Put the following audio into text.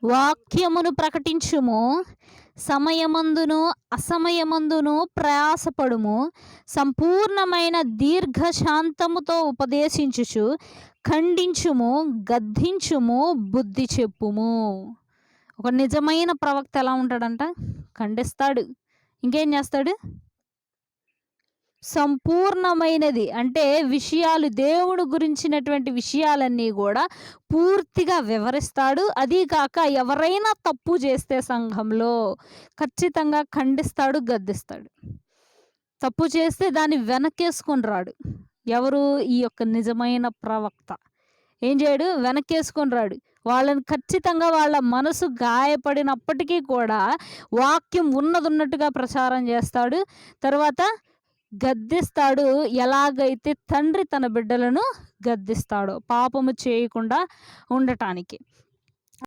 వాక్యమును ప్రకటించుము, సమయమందును అసమయమందును ప్రయాసపడుము, సంపూర్ణమైన దీర్ఘశాంతముతో ఉపదేశించుచు ఖండించుము, గద్దించుము, బుద్ధి చెప్పుము. ఒక నిజమైన ప్రవక్త ఎలా ఉంటాడంట? ఖండిస్తాడు. ఇంకేం చేస్తాడు? సంపూర్ణమైనది అంటే విషయాలు, దేవుడు గురించినటువంటి విషయాలన్నీ కూడా పూర్తిగా వివరిస్తాడు. అదీ కాక ఎవరైనా తప్పు చేస్తే సంఘంలో ఖచ్చితంగా ఖండిస్తాడు, గద్దిస్తాడు. తప్పు చేస్తే దాన్ని వెనకేసుకొని రాడు. ఎవరు? ఈ యొక్క నిజమైన ప్రవక్త. ఏం చేయడు? వెనకేసుకొని రాడు. వాళ్ళని ఖచ్చితంగా వాళ్ళ మనసు గాయపడినప్పటికీ కూడా వాక్యం ఉన్నదున్నట్టుగా ప్రచారం చేస్తాడు. తర్వాత గద్దిస్తాడు. ఎలాగైతే తండ్రి తన బిడ్డలను గద్దిస్తాడో పాపము చేయకుండా ఉండటానికి.